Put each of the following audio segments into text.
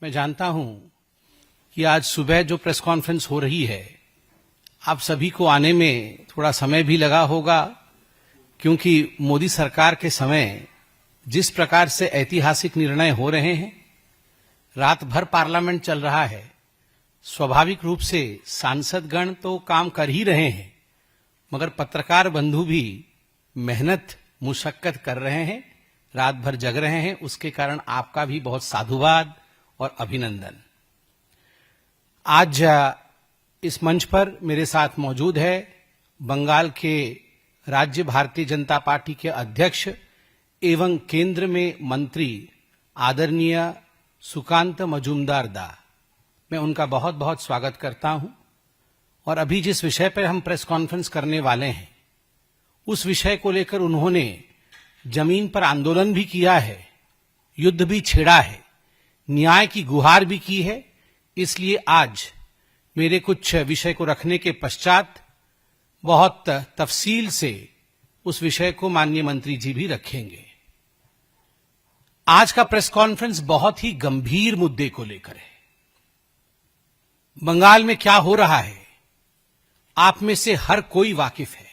मैं जानता हूं कि आज सुबह जो प्रेस कॉन्फ्रेंस हो रही है, आप सभी को आने में थोड़ा समय भी लगा होगा, क्योंकि मोदी सरकार के समय जिस प्रकार से ऐतिहासिक निर्णय हो रहे हैं, रात भर पार्लियामेंट चल रहा है, स्वाभाविक रूप से सांसदगण तो काम कर ही रहे हैं, मगर पत्रकार बंधु भी मेहनत मुशक्कत कर रहे हैं, रात भर जग रहे हैं। उसके कारण आपका भी बहुत साधुवाद और अभिनंदन। आज इस मंच पर मेरे साथ मौजूद है बंगाल के राज्य भारतीय जनता पार्टी के अध्यक्ष एवं केंद्र में मंत्री आदरणीय सुकांत मजूमदार दा। मैं उनका बहुत बहुत स्वागत करता हूं। और अभी जिस विषय पर हम प्रेस कॉन्फ्रेंस करने वाले हैं, उस विषय को लेकर उन्होंने जमीन पर आंदोलन भी किया है, युद्ध भी छेड़ा है, न्याय की गुहार भी की है। इसलिए आज मेरे कुछ विषय को रखने के पश्चात बहुत तफसील से उस विषय को माननीय मंत्री जी भी रखेंगे। आज का प्रेस कॉन्फ्रेंस बहुत ही गंभीर मुद्दे को लेकर है। बंगाल में क्या हो रहा है, आप में से हर कोई वाकिफ है।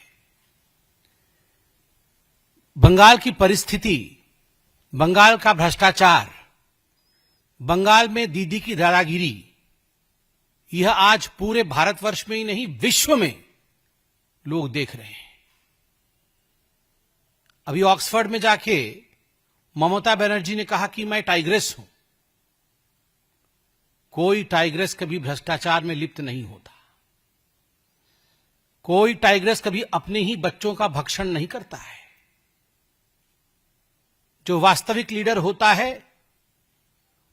बंगाल की परिस्थिति, बंगाल का भ्रष्टाचार, बंगाल में दीदी की दादागिरी, यह आज पूरे भारतवर्ष में ही नहीं, विश्व में लोग देख रहे हैं। अभी ऑक्सफोर्ड में जाके ममता बनर्जी ने कहा कि मैं टाइग्रेस हूं। कोई टाइग्रेस कभी भ्रष्टाचार में लिप्त नहीं होता। कोई टाइग्रेस कभी अपने ही बच्चों का भक्षण नहीं करता है। जो वास्तविक लीडर होता है,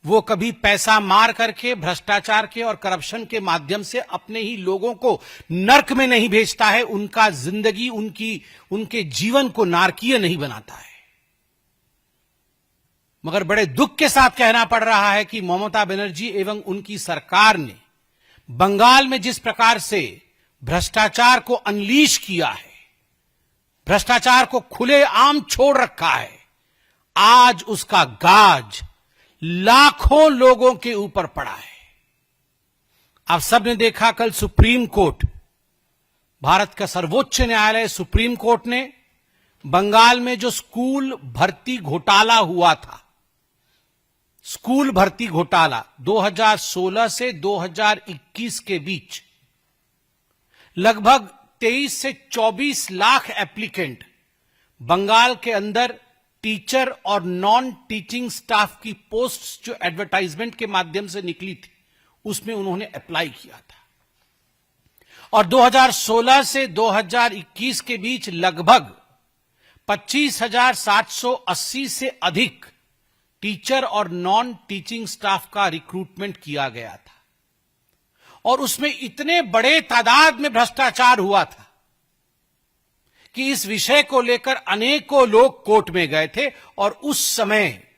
वो कभी पैसा मार करके भ्रष्टाचार के और करप्शन के माध्यम से अपने ही लोगों को नर्क में नहीं भेजता है, उनका जिंदगी, उनके जीवन को नारकीय नहीं बनाता है। मगर बड़े दुख के साथ कहना पड़ रहा है कि ममता बनर्जी एवं उनकी सरकार ने बंगाल में जिस प्रकार से भ्रष्टाचार को अनलीश किया है, भ्रष्टाचार को खुलेआम छोड़ रखा है, आज उसका गाज लाखों लोगों के ऊपर पड़ा है। आप सबने देखा, कल सुप्रीम कोर्ट, भारत का सर्वोच्च न्यायालय सुप्रीम कोर्ट ने बंगाल में जो स्कूल भर्ती घोटाला हुआ था, स्कूल भर्ती घोटाला 2016 से 2021 के बीच लगभग 23 से 24 लाख एप्लीकेंट बंगाल के अंदर टीचर और नॉन टीचिंग स्टाफ की पोस्ट जो एडवर्टाइजमेंट के माध्यम से निकली थी, उसमें उन्होंने अप्लाई किया था। और 2016 से 2021 के बीच लगभग 25,780 से अधिक टीचर और नॉन टीचिंग स्टाफ का रिक्रूटमेंट किया गया था। और उसमें इतने बड़े तादाद में भ्रष्टाचार हुआ था कि इस विषय को लेकर अनेकों लोग कोर्ट में गए थे। और उस समय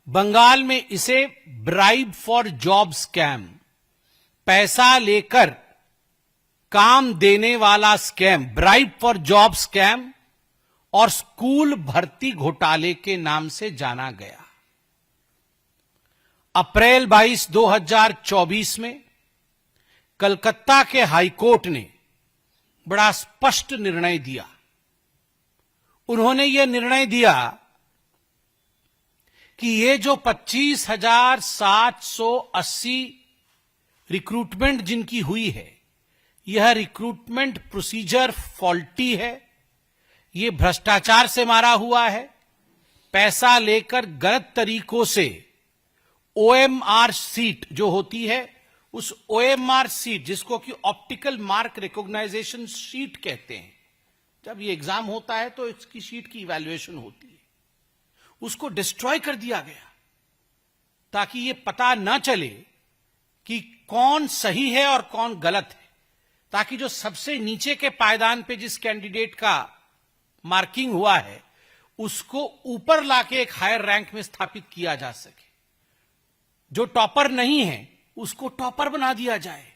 बंगाल में इसे ब्राइब फॉर जॉब स्कैम, पैसा लेकर काम देने वाला scam, bribe for job scam और स्कूल भर्ती घोटाले के नाम से जाना गया। अप्रैल 22, 2024 में कलकत्ता के हाईकोर्ट ने बड़ा स्पष्ट निर्णय दिया। उन्होंने यह निर्णय दिया कि ये जो 25,780 रिक्रूटमेंट जिनकी हुई है, यह रिक्रूटमेंट प्रोसीजर फॉल्टी है, ये भ्रष्टाचार से मारा हुआ है, पैसा लेकर गलत तरीकों से ओएमआर सीट जो होती है, उस ओएमआर सीट जिसको कि ऑप्टिकल मार्क रिकॉग्नाइजेशन शीट कहते हैं, जब ये एग्जाम होता है तो इसकी शीट की इवैल्यूएशन होती है, उसको डिस्ट्रॉय कर दिया गया ताकि ये पता न चले कि कौन सही है और कौन गलत है, ताकि जो सबसे नीचे के पायदान पे जिस कैंडिडेट का मार्किंग हुआ है उसको ऊपर लाके एक हायर रैंक में स्थापित किया जा सके। जो टॉपर नहीं है उसको टॉपर बना दिया जाए,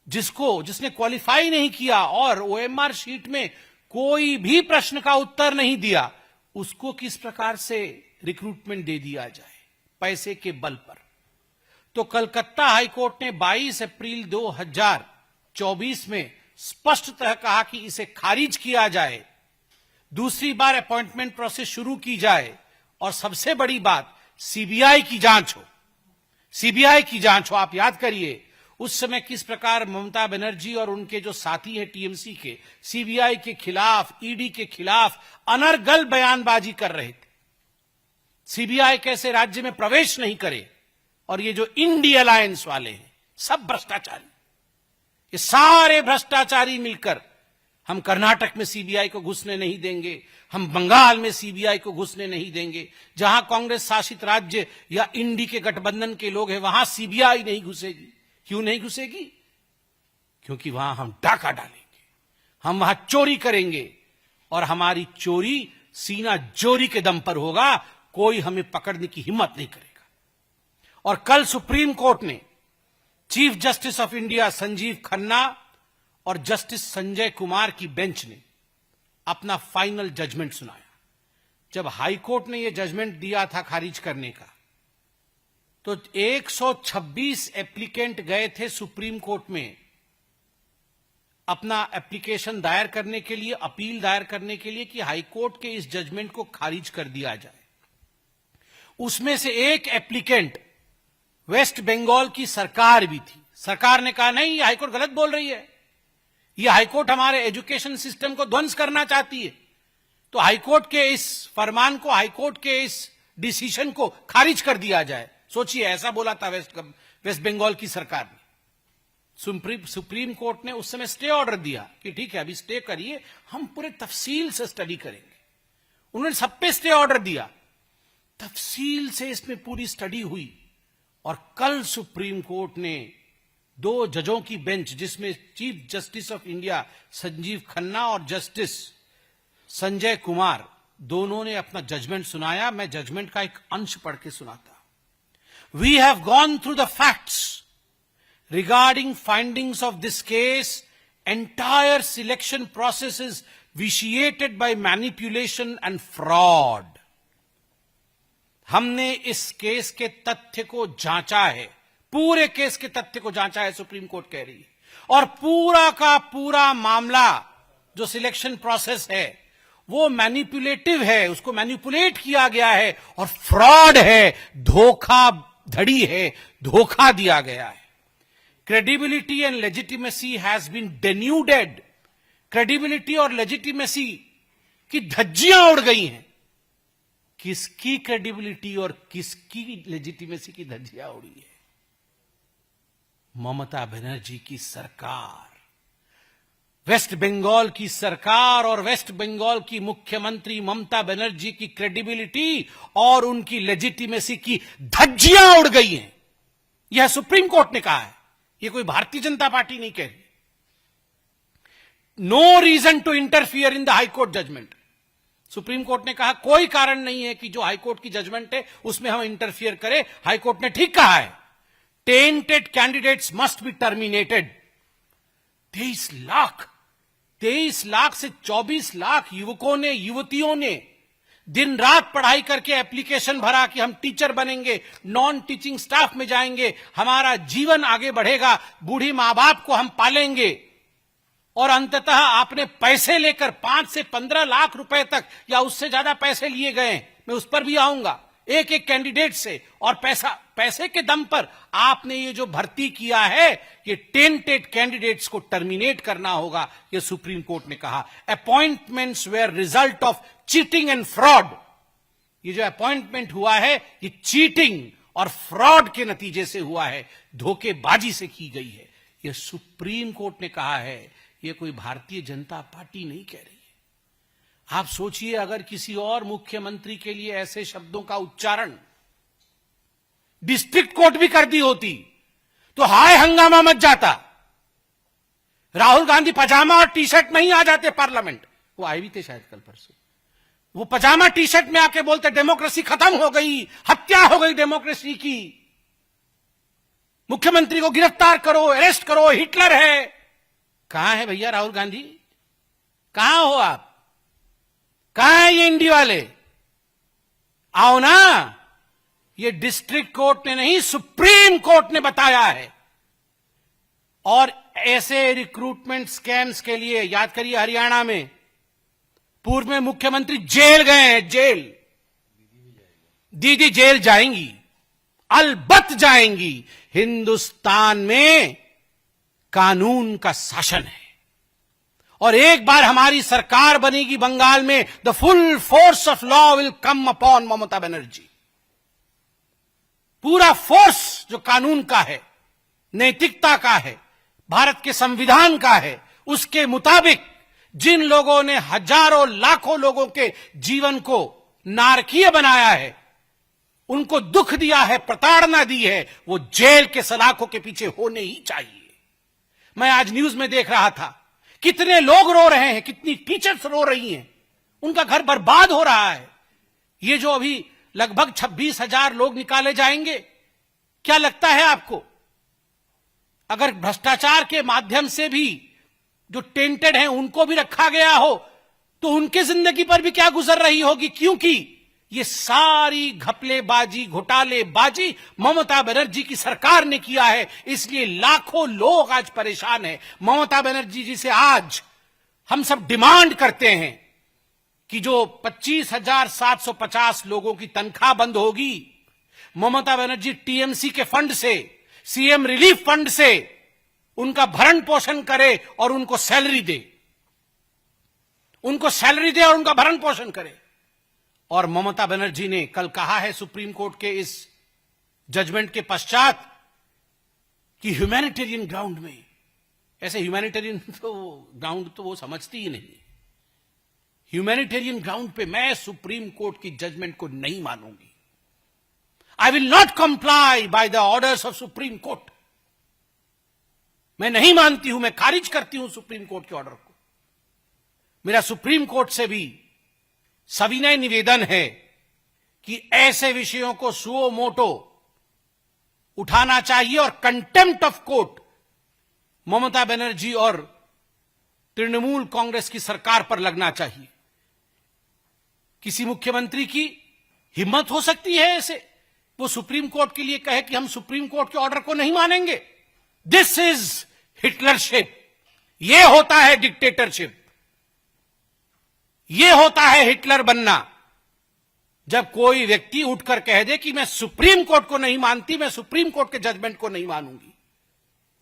जिसने क्वालिफाई नहीं किया और ओएमआर शीट में कोई भी प्रश्न का उत्तर नहीं दिया, उसको किस प्रकार से रिक्रूटमेंट दे दिया जाए पैसे के बल पर। तो कलकत्ता हाईकोर्ट ने 22 अप्रैल 2024 में स्पष्टतः कहा कि इसे खारिज किया जाए, दूसरी बार अपॉइंटमेंट प्रोसेस शुरू की जाए और सबसे बड़ी बात सीबीआई की जांच हो। सीबीआई की जांच हो। आप याद करिए उस समय किस प्रकार ममता बनर्जी और उनके जो साथी हैं टीएमसी के सीबीआई के खिलाफ, ईडी के खिलाफ अनर्गल बयानबाजी कर रहे थे। सीबीआई कैसे राज्य में प्रवेश नहीं करे, और ये जो इंडी अलायंस वाले हैं सब भ्रष्टाचारी, ये सारे भ्रष्टाचारी मिलकर हम कर्नाटक में सीबीआई को घुसने नहीं देंगे, हम बंगाल में सीबीआई को घुसने नहीं देंगे, जहां कांग्रेस शासित राज्य या इंडी के गठबंधन के लोग हैं वहां सीबीआई नहीं घुसेगी। क्यों नहीं घुसेगी? क्योंकि वहां हम डाका डालेंगे, हम वहां चोरी करेंगे और हमारी चोरी सीना जोरी के दम पर होगा, कोई हमें पकड़ने की हिम्मत नहीं करेगा। और कल सुप्रीम कोर्ट ने chief justice of India Sanjeev Khanna और जस्टिस संजय कुमार की बेंच ने अपना फाइनल जजमेंट सुनाया। जब हाई कोर्ट ने यह जजमेंट दिया था खारिज करने का, तो 126 एप्लीकेंट गए थे सुप्रीम कोर्ट में अपना एप्लीकेशन दायर करने के लिए, अपील दायर करने के लिए कि हाई कोर्ट के इस जजमेंट को खारिज कर दिया जाए। उसमें से एक एप्लीकेंट वेस्ट बंगाल की सरकार भी थी। सरकार ने कहा नहीं, ये हाईकोर्ट गलत बोल रही है, ये हाईकोर्ट हमारे एजुकेशन सिस्टम को ध्वंस करना चाहती है, तो हाईकोर्ट के इस फरमान को, हाईकोर्ट के इस डिसीजन को खारिज कर दिया जाए। सोचिए, ऐसा बोला था वेस्ट बंगाल की सरकार ने। सुप्रीम कोर्ट ने उस समय स्टे ऑर्डर दिया कि ठीक है, अभी स्टे करिए, हम पूरे तफसील से स्टडी करेंगे। उन्होंने सब पे स्टे ऑर्डर दिया, तफसील से इसमें पूरी स्टडी हुई, और कल सुप्रीम कोर्ट ने 2 जजों की बेंच, जिसमें chief justice of India Sanjeev Khanna और जस्टिस संजय कुमार, दोनों ने अपना जजमेंट सुनाया। मैं जजमेंट का एक अंश पढ़ के सुनाता। We have gone through the facts regarding findings of this case. Entire selection process is vitiated by manipulation and fraud. हमने इस केस के तथ्य को जांचा है, पूरे केस के तथ्य को जांचा है, सुप्रीम कोर्ट कह रही है, और पूरा का पूरा मामला जो सिलेक्शन प्रोसेस है वो मैनिपुलेटिव है, उसको मैनिपुलेट किया गया है और फ्रॉड है, धोखाधड़ी है, धोखा दिया गया है। Credibility and legitimacy has been denuded. Credibility और लेजिटिमेसी की धज्जियां उड़ गई हैं। किसकी क्रेडिबिलिटी और किसकी लेजिटिमेसी की धज्जियां उड़ी है? ममता बनर्जी की सरकार, वेस्ट बंगाल की सरकार और वेस्ट बंगाल की मुख्यमंत्री ममता बनर्जी की क्रेडिबिलिटी और उनकी लेजिटिमेसी की धज्जियां उड़ गई हैं। यह सुप्रीम कोर्ट ने कहा है, यह कोई भारतीय जनता पार्टी नहीं कह रही। No reason to interfere in the high court judgment. Supreme court ने कहा कोई कारण नहीं है कि जो हाईकोर्ट की जजमेंट है उसमें हम इंटरफियर करें। हाईकोर्ट ने ठीक कहा है, tainted candidates must be terminated. 23 lakh से 24 लाख युवकों ने, युवतियों ने दिन रात पढ़ाई करके एप्लीकेशन भरा कि हम टीचर बनेंगे, नॉन टीचिंग स्टाफ में जाएंगे, हमारा जीवन आगे बढ़ेगा, बूढ़ी मां बाप को हम पालेंगे। और अंततः आपने पैसे लेकर 5 से 15 लाख रुपए तक या उससे ज्यादा पैसे लिए गए, मैं उस पर भी आऊंगा, एक एक कैंडिडेट से, और पैसे के दम पर आपने ये जो भर्ती किया है, ये टेंटेड कैंडिडेट्स को टर्मिनेट करना होगा, ये सुप्रीम कोर्ट ने कहा। Appointments were result of cheating and fraud. ये जो अपॉइंटमेंट हुआ है ये चीटिंग और फ्रॉड के नतीजे से हुआ है, धोखेबाजी से की गई है। ये सुप्रीम कोर्ट ने कहा है, ये कोई भारतीय जनता पार्टी नहीं कह रही है। आप सोचिए, अगर किसी और मुख्यमंत्री के लिए ऐसे शब्दों का उच्चारण डिस्ट्रिक्ट कोर्ट भी कर दी होती तो हाय हंगामा मच जाता। राहुल गांधी पजामा और टी शर्ट में ही आ जाते पार्लियामेंट। वो आए भी थे शायद कल परसों, वो पजामा टी शर्ट में आके बोलते डेमोक्रेसी खत्म हो गई, हत्या हो गई डेमोक्रेसी की, मुख्यमंत्री को गिरफ्तार करो, अरेस्ट करो, हिटलर है। कहां है भैया राहुल गांधी? कहां हो आप? कहां है ये इंडी वाले? आओ ना, ये डिस्ट्रिक्ट कोर्ट ने नहीं, सुप्रीम कोर्ट ने बताया है। और ऐसे रिक्रूटमेंट स्कैम्स के लिए याद करिए, हरियाणा में पूर्व में मुख्यमंत्री जेल गए हैं, जेल। दीदी जेल जाएंगी, अलबत्त जाएंगी। हिंदुस्तान में कानून का शासन है, और एक बार हमारी सरकार बनेगी बंगाल में, the full force of law will come upon Mamata Banerjee. पूरा फोर्स जो कानून का है, नैतिकता का है, भारत के संविधान का है, उसके मुताबिक जिन लोगों ने हजारों लाखों लोगों के जीवन को नारकीय बनाया है, उनको दुख दिया है, प्रताड़ना दी है, वो जेल के सलाखों के पीछे होने ही चाहिए। मैं आज न्यूज में देख रहा था, कितने लोग रो रहे हैं, कितनी टीचर्स रो रही हैं, उनका घर बर्बाद हो रहा है। ये जो अभी लगभग 26,000 लोग निकाले जाएंगे, क्या लगता है आपको, अगर भ्रष्टाचार के माध्यम से भी जो टेंटेड हैं उनको भी रखा गया हो, तो उनके जिंदगी पर भी क्या गुजर रही होगी? क्योंकि ये सारी घपलेबाजी, घोटालेबाजी ममता बनर्जी की सरकार ने किया है, इसलिए लाखों लोग आज परेशान हैं। ममता बनर्जी जी से आज हम सब डिमांड करते हैं कि जो 25,750 लोगों की तनख्वाह बंद होगी, ममता बनर्जी टीएमसी के फंड से, सीएम रिलीफ फंड से उनका भरण पोषण करे और उनको सैलरी दे, उनको सैलरी दे और उनका भरण पोषण करे। और ममता बनर्जी ने कल कहा है सुप्रीम कोर्ट के इस जजमेंट के पश्चात कि ह्यूमैनिटेरियन ग्राउंड में, ऐसे ह्यूमैनिटेरियन तो ग्राउंड तो वो समझती ही नहीं, ह्यूमैनिटेरियन ग्राउंड पे मैं सुप्रीम कोर्ट की जजमेंट को नहीं मानूंगी। I will not comply by the orders of supreme court. मैं नहीं मानती हूं, मैं खारिज करती हूं सुप्रीम कोर्ट के ऑर्डर को। मेरा सुप्रीम कोर्ट से भी सविनय निवेदन है कि ऐसे विषयों को सुओ मोटो उठाना चाहिए और contempt of court Mamata Banerjee और तृणमूल कांग्रेस की सरकार पर लगना चाहिए। किसी मुख्यमंत्री की हिम्मत हो सकती है ऐसे, वो सुप्रीम कोर्ट के लिए कहे कि हम सुप्रीम कोर्ट के ऑर्डर को नहीं मानेंगे? This is Hitlership. यह होता है डिक्टेटरशिप, यह होता है हिटलर बनना। जब कोई व्यक्ति उठकर कह दे कि मैं सुप्रीम कोर्ट को नहीं मानती, मैं सुप्रीम कोर्ट के जजमेंट को नहीं मानूंगी,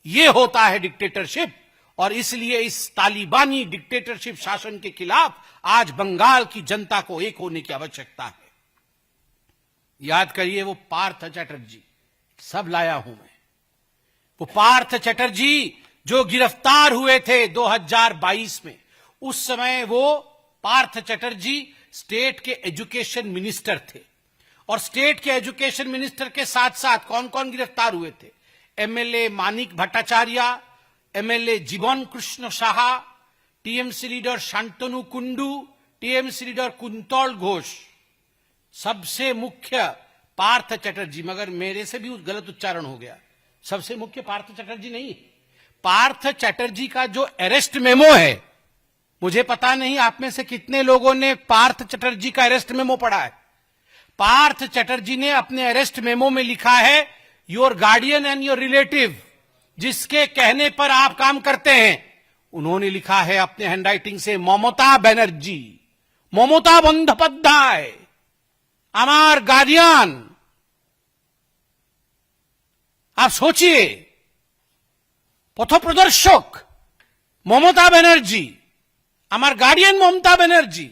यह होता है डिक्टेटरशिप। और इसलिए इस तालिबानी डिक्टेटरशिप शासन के खिलाफ आज बंगाल की जनता को एक होने की आवश्यकता है। याद करिए, वो पार्थ चैटर्जी, सब लाया हूं मैं, वो पार्थ चैटर्जी जो गिरफ्तार हुए थे 2022 में, उस समय वो पार्थ चैटर्जी स्टेट के एजुकेशन मिनिस्टर थे। और स्टेट के एजुकेशन मिनिस्टर के साथ साथ कौन कौन गिरफ्तार हुए थे? एमएलए मानिक भट्टाचार्य, एमएलए जीवन Krishna Saha, TMC leader Shantanu Kundu, TMC leader quintal Ghosh. सबसे मुख्य पार्थ चैटर्जी, मगर मेरे से भी गलत उच्चारण हो गया, सबसे मुख्य पार्थ चैटर्जी नहीं, पार्थ चैटर्जी का जो अरेस्ट मेमो है, मुझे पता नहीं आप में से कितने लोगों ने पार्थ चैटर्जी का अरेस्ट मेमो पढ़ा है। पार्थ चैटर्जी ने अपने अरेस्ट मेमो में लिखा है, your guardian and your relative, जिसके कहने पर आप काम करते हैं, उन्होंने लिखा है अपने हैंडराइटिंग से ममता बनर्जी, ममता बंदोपाध्याय, हमार गार्डियन। आप सोचिए, पथप्रदर्शक ममता बनर्जी, আমার গার্ডিয়ান মমতা ব্যানার্জি,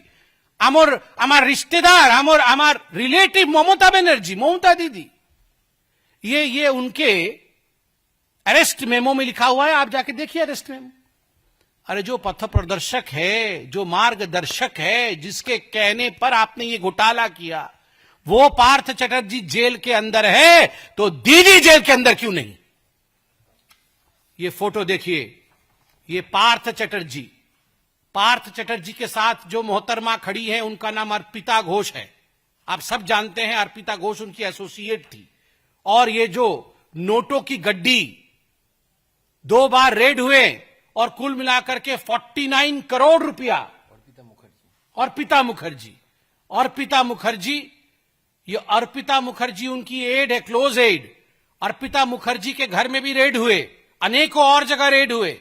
আমার रिश्तेदार, আমার रिलेटिव ममता बनर्जी, ममता दीदी। ये उनके अरेस्ट मेमो में लिखा हुआ है, आप जाके देखिए अरेस्ट मेमो। अरे जो पथ प्रदर्शक है, जो मार्गदर्शक है, जिसके कहने पर आपने ये घोटाला किया, वो पार्थ चैटर्जी जेल के अंदर है, तो दीदी जेल के अंदर क्यों नहीं? ये फोटो देखिए, ये पार्थ चैटर्जी, पार्थ चैटर्जी के साथ जो मोहतरमा खड़ी है उनका नाम अर्पिता घोष है। आप सब जानते हैं अर्पिता घोष उनकी एसोसिएट थी। और ये जो नोटों की गड्डी 2 बार रेड हुए और कुल मिलाकर के 49 करोड़ रुपया, अर्पिता मुखर्जी ये अर्पिता मुखर्जी उनकी एड है, क्लोज एड। अर्पिता मुखर्जी के घर में भी रेड हुए, अनेकों और जगह रेड हुए।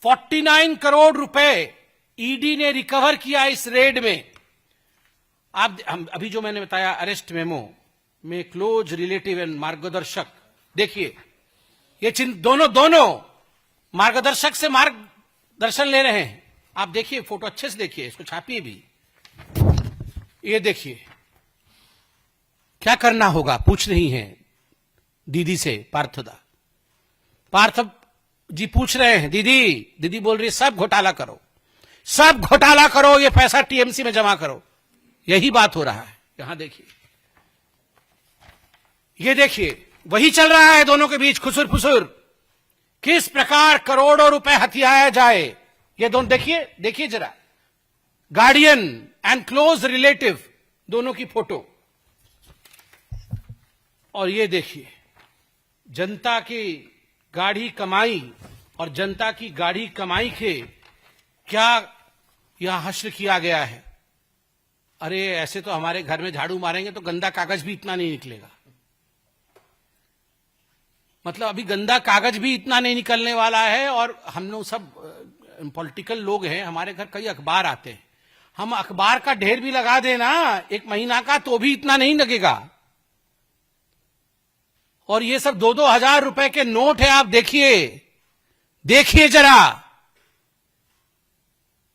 49 करोड़ रुपए ईडी ने रिकवर किया इस रेड में। आप अभी जो मैंने बताया अरेस्ट मेमो में क्लोज रिलेटिव एंड मार्गदर्शक, देखिए ये चिन्ह दोनों मार्गदर्शक से मार्गदर्शन ले रहे हैं। आप देखिए फोटो अच्छे से देखिए, इसको छापिए भी। ये देखिए क्या करना होगा, पूछ रही हैं दीदी से पार्थदा। पार्थ जी पूछ रहे हैं, दीदी बोल रही है सब घोटाला करो, सब घोटाला करो, ये पैसा टीएमसी में जमा करो। यही बात हो रहा है। यहां देखिए, ये देखिए वही चल रहा है दोनों के बीच खुसुर फुसुर, किस प्रकार करोड़ों रुपए हथियाया जाए। ये दोनों देखिए जरा, गार्डियन एंड क्लोज रिलेटिव दोनों की फोटो। और ये देखिए जनता की गाढ़ी कमाई और जनता की गाढ़ी कमाई के क्या यहां हश्र किया गया है। अरे ऐसे तो हमारे घर में झाड़ू मारेंगे तो गंदा कागज भी इतना नहीं निकलेगा। मतलब अभी गंदा कागज भी इतना नहीं निकलने वाला है। और हम लोग सब पॉलिटिकल लोग हैं, हमारे घर कई अखबार आते हैं, हम अखबार का ढेर भी लगा देना एक महीना का तो भी इतना नहीं लगेगा। और ये सब 2-2 हजार रुपए के नोट है। आप देखिए जरा,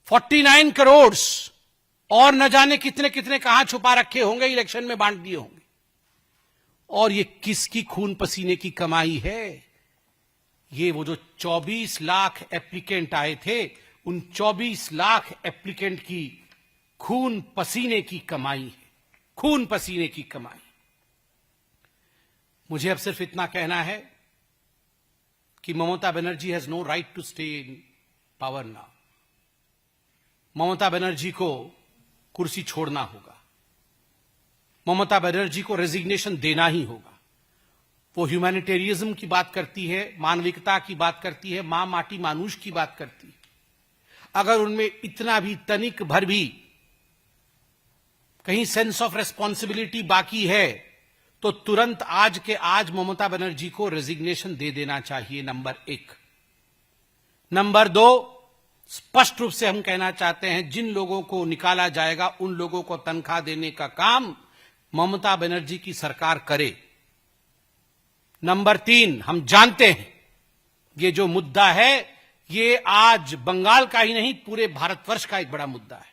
49 करोड़ और न जाने कितने कितने कहां छुपा रखे होंगे, इलेक्शन में बांट दिए होंगे। और ये किसकी खून पसीने की कमाई है? ये वो जो 24 लाख एप्लीकेंट आए थे, उन 24 लाख एप्लीकेंट की खून पसीने की कमाई है, खून पसीने की कमाई। मुझे अब सिर्फ इतना कहना है कि Mamata Banerjee has no right to stay in power now. Mamata Banerjee को कुर्सी छोड़ना होगा, ममता बनर्जी को रेजिग्नेशन देना ही होगा। वो ह्यूमैनिटेरियज्म की बात करती है, मानविकता की बात करती है, मां माटी मानुष की बात करती है। अगर उनमें इतना भी तनिक भर भी कहीं सेंस ऑफ रेस्पॉन्सिबिलिटी बाकी है तो तुरंत आज के आज ममता बनर्जी को रेजिग्नेशन दे देना चाहिए, नंबर 1। नंबर 2, स्पष्ट रूप से हम कहना चाहते हैं जिन लोगों को निकाला जाएगा उन लोगों को तनख्वाह देने का काम ममता बनर्जी की सरकार करे। नंबर 3, हम जानते हैं ये जो मुद्दा है ये आज बंगाल का ही नहीं पूरे भारतवर्ष का एक बड़ा मुद्दा है।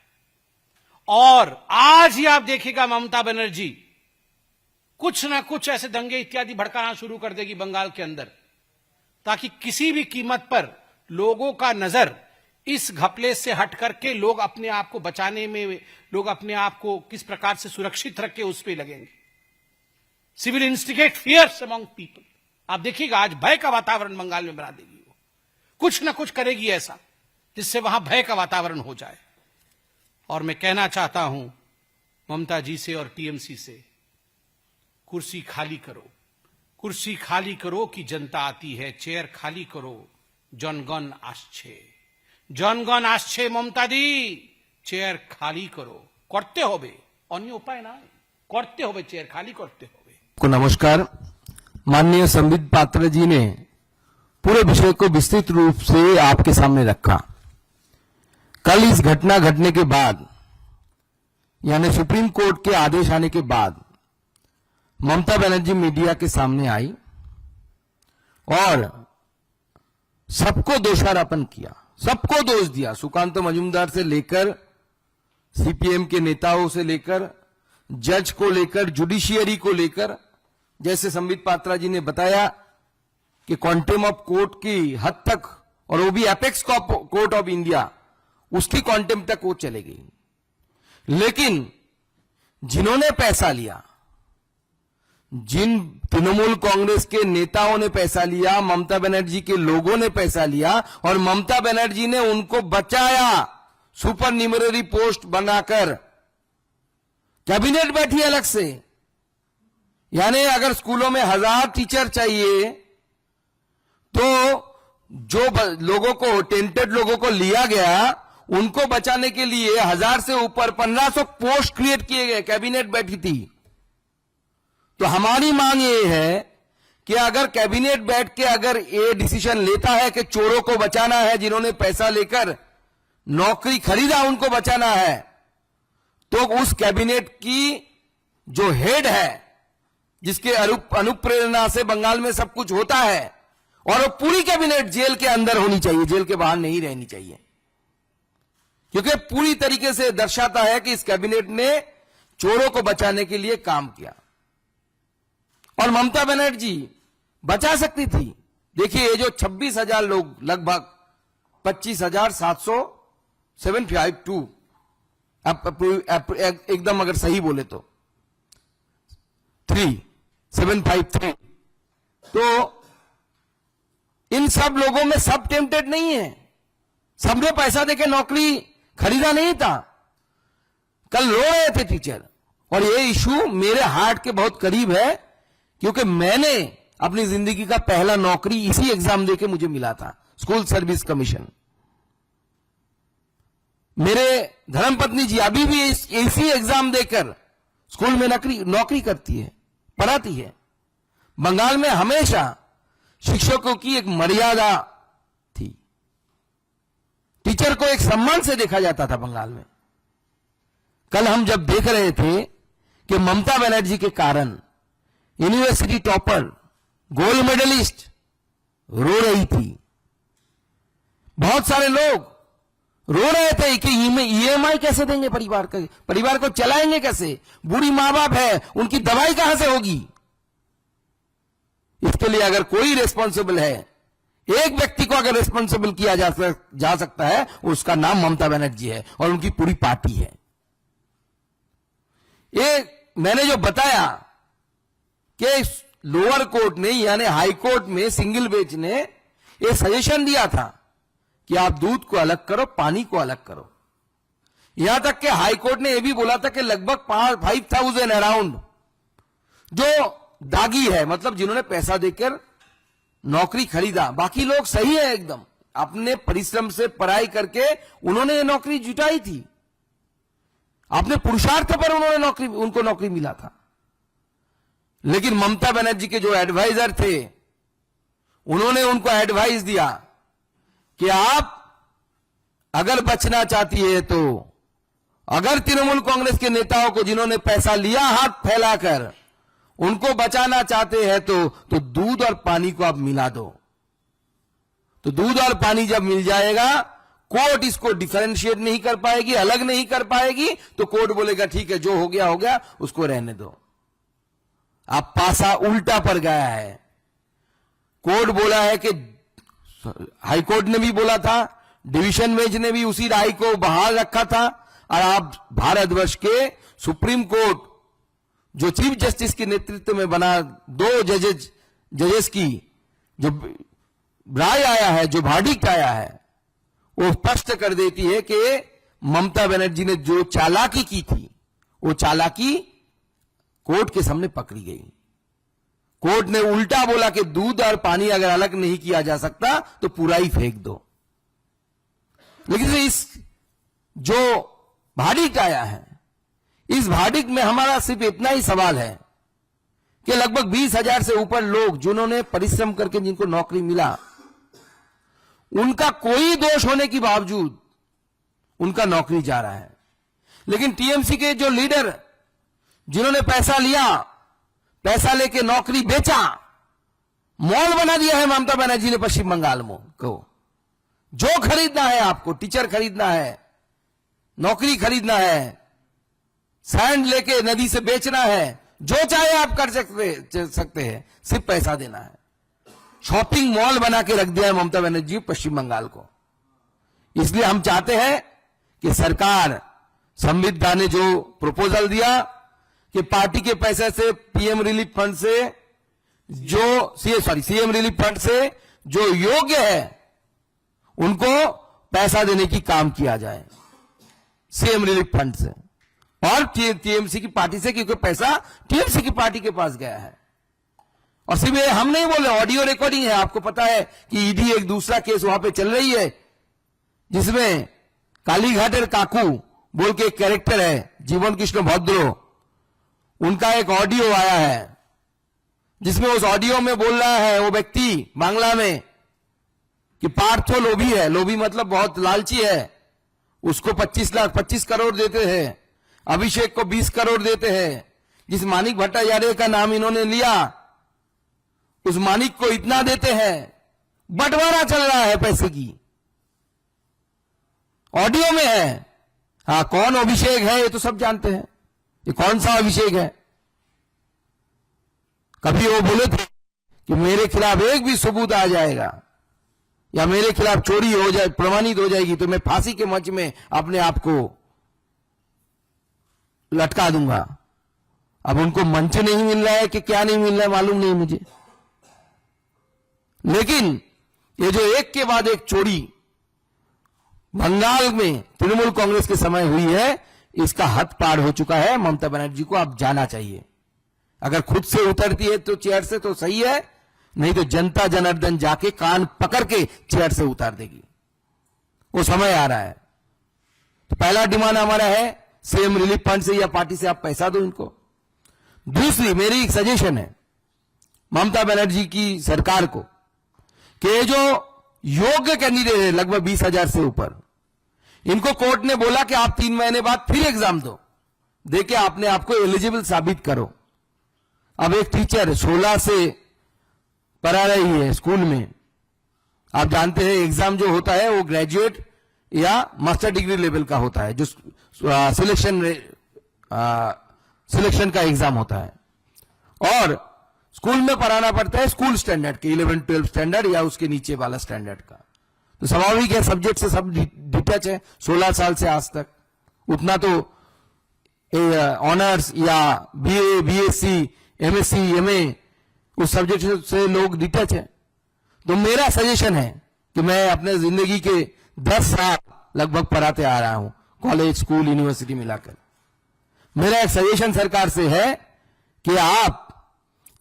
और आज ही आप देखिएगा ममता बनर्जी कुछ ना कुछ ऐसे दंगे इत्यादि भड़काना शुरू कर देगी बंगाल के अंदर, ताकि किसी भी कीमत पर लोगों का नजर इस घपले से हट करके लोग अपने आप को बचाने में, लोग अपने आप को किस प्रकार से सुरक्षित रख के उस पर लगेंगे। Civil instigate fears among people. आप देखिएगा आज भय का वातावरण बंगाल में बना देगी, वो कुछ ना कुछ करेगी ऐसा जिससे वहां भय का वातावरण हो जाए। और मैं कहना चाहता हूं ममता जी से और टीएमसी से, कुर्सी खाली करो, कुर्सी खाली करो कि जनता आती है, चेयर खाली करो, जनगण आसछे, जनगण आसछे ममता दी, चेयर खाली करो। करते होबे, अन्य उपाय ना, करते होबे, चेयर खाली करते होबे। को नमस्कार। माननीय संबित पात्रा जी ने पूरे विषय को विस्तृत रूप से आपके सामने रखा। कल इस घटना घटने के बाद, यानी सुप्रीम कोर्ट के आदेश आने के बाद ममता बनर्जी मीडिया के सामने आई और सबको दोषारोपण किया, सबको दोष दिया। सुकांत मजूमदार से लेकर सीपीएम के नेताओं से लेकर जज को लेकर जुडिशियरी को लेकर, जैसे संबित पात्रा जी ने बताया कि क्वांटम ऑफ कोर्ट की हद तक, और वो भी एपेक्स कोर्ट ऑफ इंडिया, उसकी क्वांटम तक वो चले गई। लेकिन जिन्होंने पैसा लिया, जिन तृणमूल कांग्रेस के नेताओं ने पैसा लिया, ममता बनर्जी के लोगों ने पैसा लिया और ममता बनर्जी ने उनको बचाया, सुपर न्यूमररी पोस्ट बनाकर कैबिनेट बैठी अलग से। यानी अगर स्कूलों में 1000 टीचर चाहिए तो जो लोगों को, टेंटेड लोगों को लिया गया, उनको बचाने के लिए 1000 से ऊपर 1500 पोस्ट क्रिएट किए गए, कैबिनेट बैठी थी। तो हमारी मांग ये है कि अगर कैबिनेट बैठ के अगर ये डिसीजन लेता है कि चोरों को बचाना है, जिन्होंने पैसा लेकर नौकरी खरीदा उनको बचाना है, तो उस कैबिनेट की जो हेड है, जिसके अनुप्रेरणा से बंगाल में सब कुछ होता है, और वो पूरी कैबिनेट जेल के अंदर होनी चाहिए, जेल के बाहर नहीं रहनी चाहिए, क्योंकि पूरी तरीके से दर्शाता है कि इस कैबिनेट ने चोरों को बचाने के लिए काम किया। और ममता बनर्जी बचा सकती थी। देखिए, ये जो 26,000 लोग, लगभग 25,752 एकदम अगर सही बोले तो 3753, तो इन सब लोगों में सब टेम्पटेड नहीं है, सबने पैसा देके नौकरी खरीदा नहीं था। कल रो रहे थे टीचर, और ये इशू मेरे हार्ट के बहुत करीब है, क्योंकि मैंने अपनी जिंदगी का पहला नौकरी इसी एग्जाम देके मुझे मिला था, स्कूल सर्विस कमीशन। मेरे धर्मपत्नी जी अभी भी इसी एग्जाम देकर स्कूल में नौकरी करती है, पढ़ाती है। बंगाल में हमेशा शिक्षकों की एक मर्यादा थी, टीचर को एक सम्मान से देखा जाता था बंगाल में। कल हम जब देख रहे थे कि ममता बनर्जी के कारण यूनिवर्सिटी टॉपर, गोल्ड मेडलिस्ट रो रही थी, बहुत सारे लोग रो रहे थे कि ईएमआई कैसे देंगे, परिवार को चलाएंगे कैसे, बूढ़ी मां बाप है, उनकी दवाई कहां से होगी। इसके लिए अगर कोई रिस्पॉन्सिबल है, एक व्यक्ति को अगर रिस्पॉन्सिबल किया जा सकता है, उसका नाम ममता बनर्जी है और उनकी पूरी पार्टी है। ये मैंने जो बताया कि लोअर कोर्ट ने, यानी हाई कोर्ट में सिंगल बेंच ने ये सजेशन दिया था कि आप दूध को अलग करो, पानी को अलग करो। यहां तक कि हाई कोर्ट ने यह भी बोला था कि लगभग 5,000 अराउंड जो दागी है, मतलब जिन्होंने पैसा देकर नौकरी खरीदा, बाकी लोग सही है एकदम, अपने परिश्रम से पढ़ाई करके उन्होंने ये नौकरी जुटाई थी, अपने पुरुषार्थ पर उनको नौकरी मिला था। लेकिन ममता बनर्जी के जो एडवाइजर थे, उन्होंने उनको एडवाइस दिया कि आप अगर बचना चाहती है तो, अगर तृणमूल कांग्रेस के नेताओं को जिन्होंने पैसा लिया हाथ फैलाकर, उनको बचाना चाहते हैं तो दूध और पानी को आप मिला दो। तो दूध और पानी जब मिल जाएगा, कोर्ट इसको डिफरेंशिएट नहीं कर पाएगी, अलग नहीं कर पाएगी, तो कोर्ट बोलेगा ठीक है, जो हो गया, उसको रहने दो। अब पासा उल्टा पड़ गया है। कोर्ट बोला है कि हाई कोर्ट ने भी बोला था, डिवीजन बेंच ने भी उसी राय को बहाल रखा था, और आप भारतवर्ष के सुप्रीम कोर्ट जो चीफ जस्टिस के नेतृत्व में बना, 2 जजेस की जो राय आया है, जो वर्डिक्ट आया है, वो स्पष्ट कर देती है कि ममता बनर्जी ने जो चालाकी की थी, वो चालाकी कोर्ट के सामने पकड़ी गई। कोर्ट ने उल्टा बोला कि दूध और पानी अगर अलग नहीं किया जा सकता तो पूरा ही फेंक दो। लेकिन इस जो वर्डिक्ट आया है, इस वर्डिक्ट में हमारा सिर्फ इतना ही सवाल है कि लगभग 20,000 से ऊपर लोग जिन्होंने परिश्रम करके जिनको नौकरी मिला, उनका कोई दोष होने के बावजूद उनका नौकरी जा रहा है। लेकिन टीएमसी के जो लीडर जिन्होंने पैसा लिया, पैसा लेके नौकरी बेचा, मॉल बना दिया है ममता बनर्जी ने पश्चिम बंगाल में को। जो खरीदना है आपको, टीचर खरीदना है, नौकरी खरीदना है, सैंड लेके नदी से बेचना है, जो चाहे आप कर सकते हैं, सिर्फ पैसा देना है। शॉपिंग मॉल बना के रख दिया है ममता बनर्जी पश्चिम बंगाल को। इसलिए हम चाहते हैं कि सरकार, संविधान ने जो प्रपोजल दिया कि पार्टी के पैसे से सीएम रिलीफ फंड से जो योग्य है उनको पैसा देने की काम किया जाए, सीएम रिलीफ फंड से और टीएमसी की पार्टी से, क्योंकि पैसा टीएमसी की पार्टी के पास गया है। और सिर्फ हम नहीं बोले, ऑडियो रिकॉर्डिंग है, आपको पता है कि ईडी एक दूसरा केस वहां पे चल रही है, जिसमें कालीघाटेर काकू बोल के एक कैरेक्टर है, जीवन कृष्ण भद्रो, उनका एक ऑडियो आया है जिसमें उस ऑडियो में बोल रहा है वो व्यक्ति बांग्ला में कि पार्थो लोभी है, लोभी मतलब बहुत लालची है, उसको 25 करोड़ देते हैं, अभिषेक को 20 करोड़ देते हैं। जिस मानिक भट्टाचार्य का नाम इन्होंने लिया, उस मानिक को इतना देते हैं, बंटवारा चल रहा है पैसे की, ऑडियो में है। हाँ, कौन अभिषेक है ये तो सब जानते हैं, ये कौन सा अभिषेक है। कभी वो बोले थे कि मेरे खिलाफ एक भी सबूत आ जाएगा या मेरे खिलाफ चोरी हो जाए, प्रमाणित हो जाएगी, तो मैं फांसी के मंच में अपने आप को लटका दूंगा। अब उनको मंच नहीं मिल रहा है कि क्या नहीं मिल रहा है मालूम नहीं मुझे, लेकिन ये जो एक के बाद एक चोरी बंगाल में तृणमूल कांग्रेस के समय हुई है, इसका हद पार हो चुका है। ममता बनर्जी को अब जाना चाहिए। अगर खुद से उतरती है तो चेयर से तो सही है, नहीं तो जनता जनार्दन जाके कान पकड़ के चेयर से उतार देगी। वो समय आ रहा है। तो पहला डिमांड हमारा है सीएम रिलीफ फंड से या पार्टी से आप पैसा दो इनको। दूसरी मेरी एक सजेशन है ममता बनर्जी की सरकार को कि जो योग्य कैंडिडेट है लगभग 20,000 से ऊपर, इनको कोर्ट ने बोला कि आप 3 महीने बाद फिर एग्जाम दो, देके आपने आपको एलिजिबल साबित करो। अब एक टीचर 16 से पढ़ा रही है स्कूल में, आप जानते हैं एग्जाम जो होता है वो ग्रेजुएट या मास्टर डिग्री लेवल का होता है, जो सिलेक्शन का एग्जाम होता है, और स्कूल में पढ़ाना पड़ता है स्कूल स्टैंडर्ड के 11-12 स्टैंडर्ड या उसके नीचे वाला स्टैंडर्ड का। तो स्वाभाविक है सब्जेक्ट से सब डिटैच है 16 साल से आज तक। उतना तो ऑनर्स या बीए, बीएससी, एमएससी, एमए उस सब्जेक्ट से लोग डिटैच है। तो मेरा सजेशन है कि मैं अपने जिंदगी के 10 साल लगभग पढ़ाते आ रहा हूं, कॉलेज, स्कूल, यूनिवर्सिटी मिलाकर। मेरा एक सजेशन सरकार से है कि आप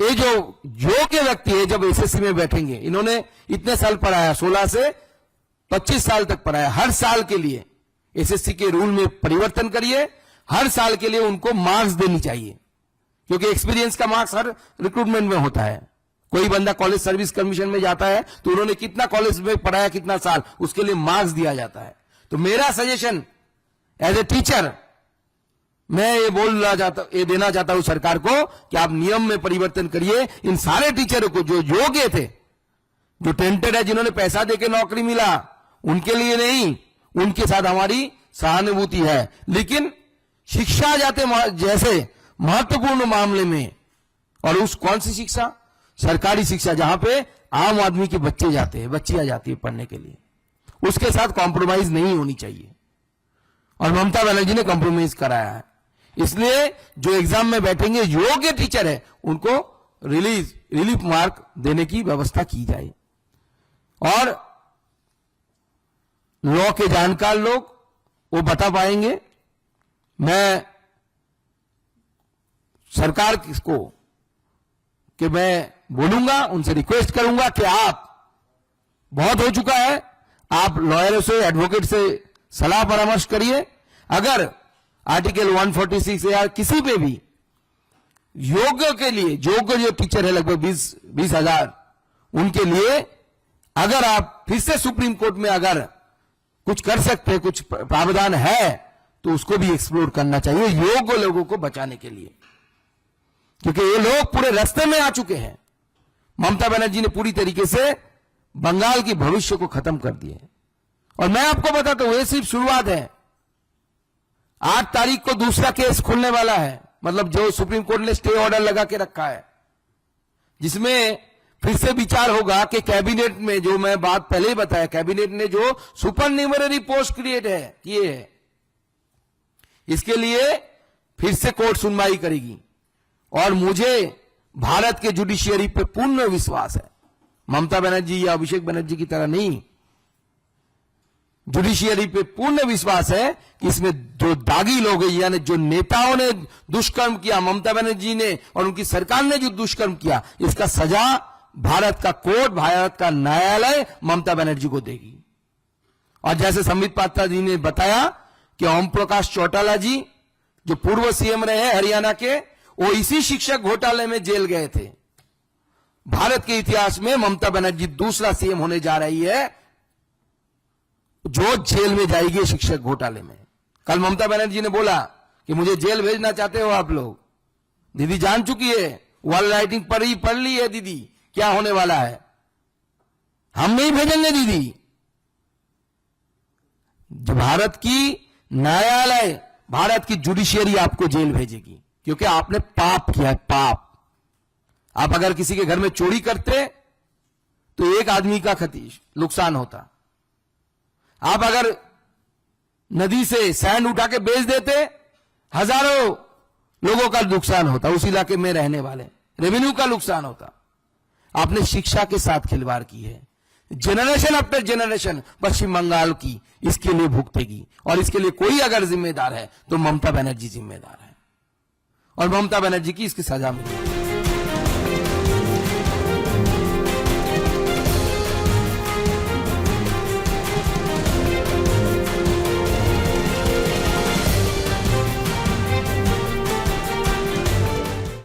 ये जो योग्य व्यक्ति है जब एसएससी में बैठेंगे, इन्होंने इतने साल पढ़ाया, 16 से 25 साल तक पढ़ाया, हर साल के लिए एसएससी के रूल में परिवर्तन करिए, हर साल के लिए उनको मार्क्स देनी चाहिए, क्योंकि एक्सपीरियंस का मार्क्स हर रिक्रूटमेंट में होता है। कोई बंदा कॉलेज सर्विस कमीशन में जाता है तो उन्होंने कितना कॉलेज में पढ़ाया, कितना साल, उसके लिए मार्क्स दिया जाता है। तो मेरा सजेशन एज ए टीचर मैं ये देना चाहता हूं सरकार को कि आप नियम में परिवर्तन करिए। इन सारे टीचरों को जो योग्य थे, जो टेंटेड है, जिन्होंने पैसा देके नौकरी मिला, उनके लिए नहीं, उनके साथ हमारी सहानुभूति है। लेकिन शिक्षा जैसे महत्वपूर्ण मामले में, और उस कौन सी शिक्षा, सरकारी शिक्षा, जहां पे आम आदमी के बच्चे जाते हैं, बच्चियां जाती है पढ़ने के लिए, उसके साथ कॉम्प्रोमाइज नहीं होनी चाहिए। और ममता बनर्जी ने कॉम्प्रोमाइज कराया है। इसलिए जो एग्जाम में बैठेंगे योग्य टीचर है, उनको रिलीफ मार्क देने की व्यवस्था की जाए। और लॉ के जानकार लोग वो बता पाएंगे। मैं सरकार को कि मैं बोलूंगा, उनसे रिक्वेस्ट करूंगा कि आप, बहुत हो चुका है, आप लॉयरों से, एडवोकेट से सलाह परामर्श करिए। अगर आर्टिकल 146 या किसी पे भी योग्य के लिए, योग्य जो टीचर है लगभग 20,000, उनके लिए अगर आप फिर से सुप्रीम कोर्ट में अगर कुछ कर सकते हैं, कुछ प्रावधान है, तो उसको भी एक्सप्लोर करना चाहिए योग्य लोगों को बचाने के लिए, क्योंकि ये लोग पूरे रास्ते में आ चुके हैं। ममता बनर्जी ने पूरी तरीके से बंगाल की भविष्य को खत्म कर दिया है। और मैं आपको बताता हूं, ये सिर्फ शुरुआत है। 8 तारीख को दूसरा केस खुलने वाला है, मतलब जो सुप्रीम कोर्ट ने स्टे ऑर्डर लगा के रखा है, जिसमें फिर से विचार होगा कि कैबिनेट में, जो मैं बात पहले ही बताया, कैबिनेट ने जो सुपर न्यूमररी पोस्ट क्रिएट किए हैं, इसके लिए फिर से कोर्ट सुनवाई करेगी। और मुझे भारत के जुडिशियरी पे पूर्ण विश्वास है, ममता बनर्जी या अभिषेक बनर्जी की तरह नहीं, जुडिशियरी पे पूर्ण विश्वास है कि इसमें जो दागी लोग हैं, यानी जो नेताओं ने दुष्कर्म किया, ममता बनर्जी ने और उनकी सरकार ने जो दुष्कर्म किया, इसका सजा भारत का कोर्ट, भारत का न्यायालय ममता बनर्जी को देगी। और जैसे संबित पात्रा जी ने बताया कि ओम प्रकाश चौटाला जी जो पूर्व सीएम रहे हैं हरियाणा के, वो इसी शिक्षक घोटाले में जेल गए थे। भारत के इतिहास में ममता बनर्जी दूसरा सीएम होने जा रही है जो जेल में जाएगी शिक्षक घोटाले में। कल ममता बनर्जी ने बोला कि मुझे जेल भेजना चाहते हो आप लोग। दीदी जान चुकी है, वॉल राइटिंग पढ़ ली है दीदी क्या होने वाला है। हम नहीं भेजेंगे दीदी। जो भारत की न्यायालय, भारत की जुडिशियरी आपको जेल भेजेगी क्योंकि आपने पाप किया है, पाप। आप अगर किसी के घर में चोरी करते तो एक आदमी का नुकसान होता। आप अगर नदी से सैंड उठा के बेच देते, हजारों लोगों का नुकसान होता, उस इलाके में रहने वाले रेवेन्यू का नुकसान होता। आपने शिक्षा के साथ खिलवाड़ की है। जनरेशन आफ्टर जनरेशन पश्चिम बंगाल की इसके लिए भुगतेगी, और इसके लिए कोई अगर जिम्मेदार है तो ममता बनर्जी जिम्मेदार है, और ममता बनर्जी की इसकी सजा मिलेगी।